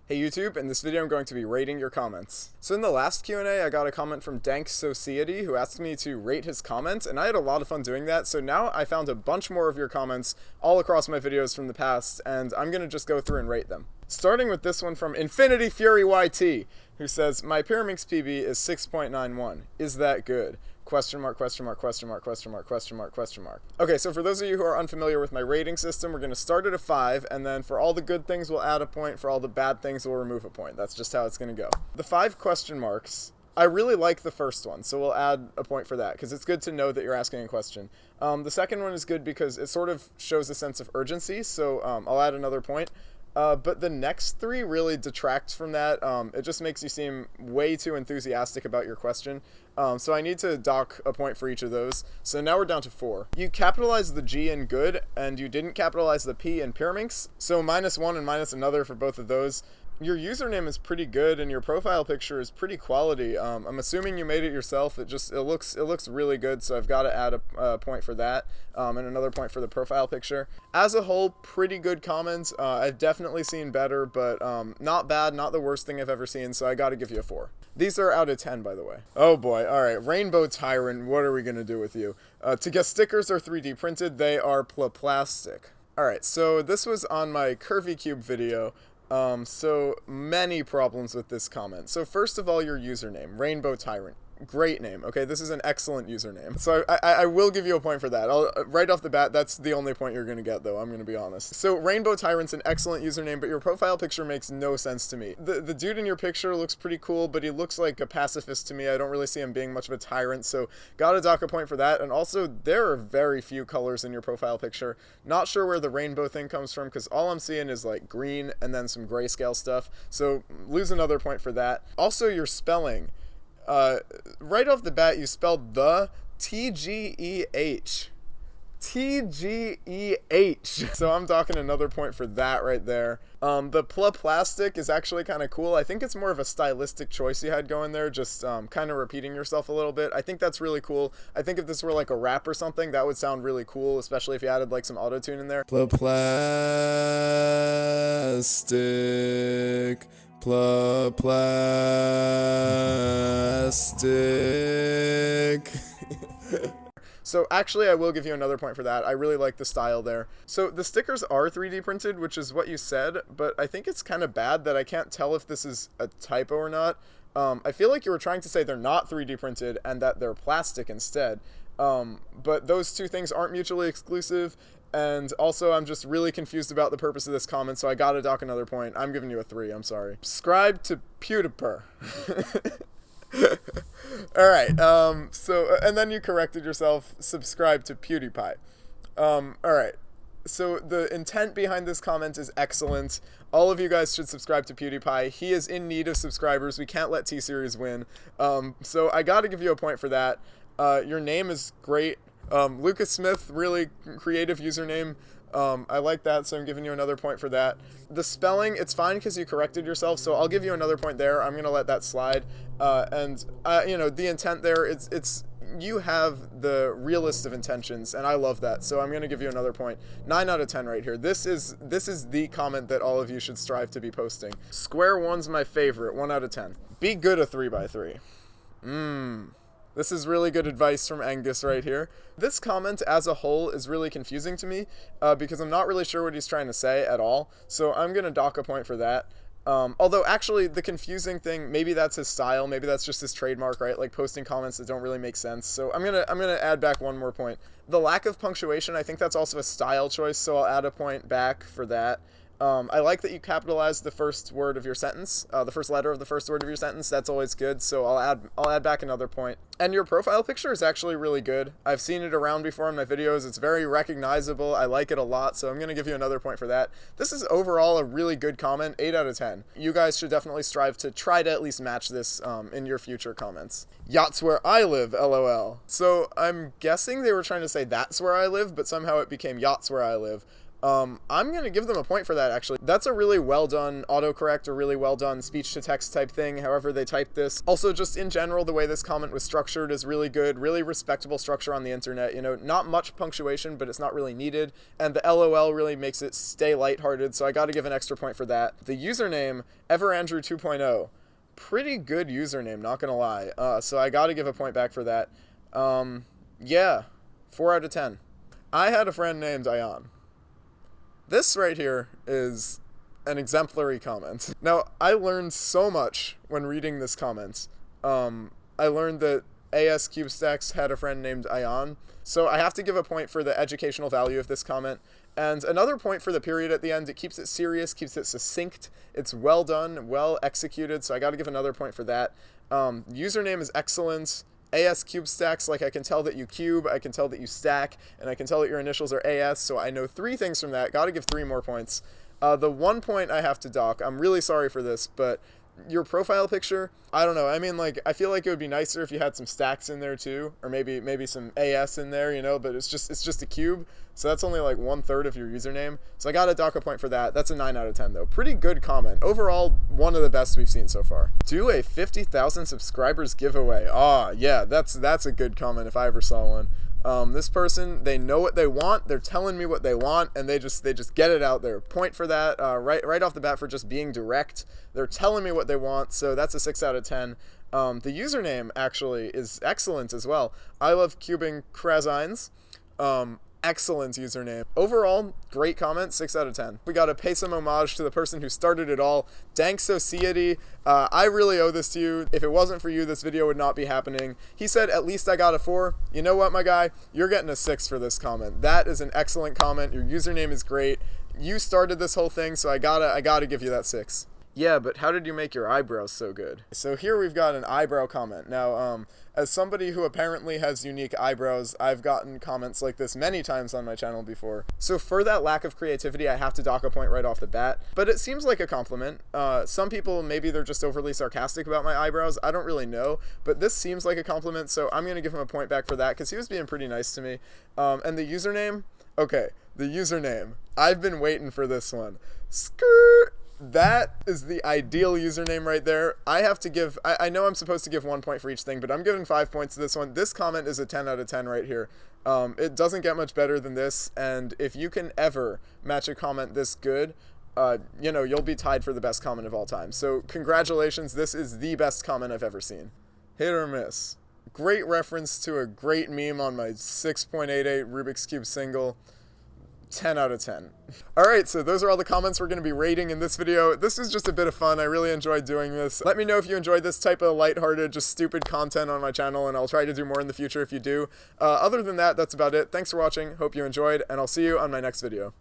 Hey YouTube, in this video I'm going to be rating your comments. So in the last Q&A I got a comment from Dank Society who asked me to rate his comment, and I had a lot of fun doing that, so now I found a bunch more of your comments all across my videos from the past, and I'm going to just go through and rate them. Starting with this one from Infinity Fury YT, who says, my Pyraminx PB is 6.91. Is that good? Question mark, question mark, question mark, question mark, question mark, question mark. Okay, so for those of you who are unfamiliar with my rating system, we're going to start at a 5, and then for all the good things we'll add a point, for all the bad things we'll remove a point. That's just how it's going to go. The 5 question marks, I really like the first one, so we'll add a point for that, because it's good to know that you're asking a question. The second one is good because it sort of shows a sense of urgency, so I'll add another point. But the next 3 really detract from that. It just makes you seem way too enthusiastic about your question. So I need to dock a point for each of those. So now we're down to 4. You capitalized the G in good, and you didn't capitalize the P in Pyraminx. So -1 and minus another for both of those. Your username is pretty good, and your profile picture is pretty quality. I'm assuming you made it yourself. It looks really good, so I've got to add a point for that, and another point for the profile picture. As a whole, pretty good comments. I've definitely seen better, but not bad, not the worst thing I've ever seen, so I got to give you a 4. These are out of 10, by the way. Oh boy, alright, Rainbow Tyrant, what are we going to do with you? To guess stickers are 3D printed, they are plastic. Alright, so this was on my Curvy Cube video. So many problems with this comment. So first of all, your username, Rainbow Tyrant. Great name, okay? This is an excellent username. So I will give you a point for that. Right off the bat, that's the only point you're going to get, though, I'm going to be honest. So Rainbow Tyrant's an excellent username, but your profile picture makes no sense to me. The dude in your picture looks pretty cool, but he looks like a pacifist to me. I don't really see him being much of a tyrant, so gotta dock a point for that. And also, there are very few colors in your profile picture. Not sure where the rainbow thing comes from, because all I'm seeing is, like, green and then some grayscale stuff. So lose another point for that. Also, your spelling. Right off the bat, you spelled the T-G-E-H. T-G-E-H. So I'm docking another point for that right there. The plastic is actually kind of cool. I think it's more of a stylistic choice you had going there, just kind of repeating yourself a little bit. I think that's really cool. I think if this were like a rap or something, that would sound really cool, especially if you added like some auto-tune in there. Plastic. Plastic. So actually, I will give you another point for that. I really like the style there. So the stickers are 3D printed, which is what you said, but I think it's kind of bad that I can't tell if this is a typo or not. I feel like you were trying to say they're not 3D printed and that they're plastic instead. But those two things aren't mutually exclusive. And also, I'm just really confused about the purpose of this comment, so I gotta dock another point. I'm giving you a 3, I'm sorry. Subscribe to PewDiePie. Alright, and then you corrected yourself, subscribe to PewDiePie. Alright, so the intent behind this comment is excellent. All of you guys should subscribe to PewDiePie. He is in need of subscribers. We can't let T-Series win. So I gotta give you a point for that. Your name is great. Lucas Smith, really creative username. I like that, so I'm giving you another point for that. The spelling, it's fine because you corrected yourself, so I'll give you another point there. I'm gonna let that slide. You know, the intent there, it's you have the realist of intentions, and I love that, so I'm gonna give you another point. 9 out of 10 right here. This is the comment that all of you should strive to be posting. Square one's my favorite. 1 out of 10. Be good a 3x3. This is really good advice from Angus right here. This comment as a whole is really confusing to me because I'm not really sure what he's trying to say at all. So I'm going to dock a point for that. Although actually the confusing thing, maybe that's his style, maybe that's just his trademark, right? Like posting comments that don't really make sense. So I'm gonna add back 1 more point. The lack of punctuation, I think that's also a style choice, so I'll add a point back for that. I like that you capitalized the first word of your sentence, the first letter of the first word of your sentence. That's always good, so I'll add back another point. And your profile picture is actually really good. I've seen it around before in my videos. It's very recognizable. I like it a lot, so I'm going to give you another point for that. This is overall a really good comment, 8 out of 10. You guys should definitely strive to try to at least match this in your future comments. Yachts where I live, LOL. So I'm guessing they were trying to say that's where I live, but somehow it became yachts where I live. I'm going to give them a point for that, actually. That's a really well done autocorrect, or really well done speech-to-text type thing, however they typed this. Also, just in general, the way this comment was structured is really good, really respectable structure on the internet. You know, not much punctuation, but it's not really needed, and the LOL really makes it stay lighthearted, so I got to give an extra point for that. The username, EverAndrew 2.0. Pretty good username, not going to lie. So I got to give a point back for that. Yeah, 4 out of 10. I had a friend named Ion. This right here is an exemplary comment. Now, I learned so much when reading this comment. I learned that DGCubes had a friend named Ion, so I have to give a point for the educational value of this comment, and another point for the period at the end. It keeps it serious, keeps it succinct, it's well done, well executed, so I gotta give another point for that. Username is excellent. DGCubes, like, I can tell that you cube, I can tell that you stack, and I can tell that your initials are AS, so I know 3 things from that. Gotta give 3 more points. The 1 point I have to dock, I'm really sorry for this, but your profile picture, I don't know, I mean, like, I feel like it would be nicer if you had some stacks in there too, or maybe some AS in there, you know, but it's just a cube, so that's only like 1/3 of your username, so I gotta dock a point for that. That's a 9 out of 10 though. Pretty good comment. Overall, one of the best we've seen so far. Do a 50,000 subscribers giveaway. Ah, yeah, that's a good comment if I ever saw one. This person, they know what they want, they're telling me what they want, and they just get it out there. Point for that, right off the bat, for just being direct. They're telling me what they want, so that's a 6 out of 10. The username, actually, is excellent as well. I love cubing Krazines. Excellent username. Overall, great comment, 6 out of 10. We gotta pay some homage to the person who started it all, DGCubes. I really owe this to you. If it wasn't for you, this video would not be happening. He said, at least I got a 4. You know what, my guy? You're getting a 6 for this comment. That is an excellent comment. Your username is great. You started this whole thing, so I gotta give you that 6. Yeah, but how did you make your eyebrows so good? So here we've got an eyebrow comment. Now, as somebody who apparently has unique eyebrows, I've gotten comments like this many times on my channel before. So for that lack of creativity, I have to dock a point right off the bat. But it seems like a compliment. Some people, maybe they're just overly sarcastic about my eyebrows. I don't really know. But this seems like a compliment, so I'm going to give him a point back for that, because he was being pretty nice to me. And the username? Okay, the username. I've been waiting for this one. Skirt! That is the ideal username right there. I have to give, I know I'm supposed to give 1 point for each thing, but I'm giving 5 points to this one. This comment is a 10 out of 10 right here. It doesn't get much better than this, and if you can ever match a comment this good, you know, you'll be tied for the best comment of all time. So congratulations, this is the best comment I've ever seen. Hit or miss. Great reference to a great meme on my 6.88 Rubik's Cube single. 10 out of 10. Alright, so those are all the comments we're going to be rating in this video. This was just a bit of fun. I really enjoyed doing this. Let me know if you enjoyed this type of lighthearted, just stupid content on my channel, and I'll try to do more in the future if you do. Other than that, that's about it. Thanks for watching. Hope you enjoyed, and I'll see you on my next video.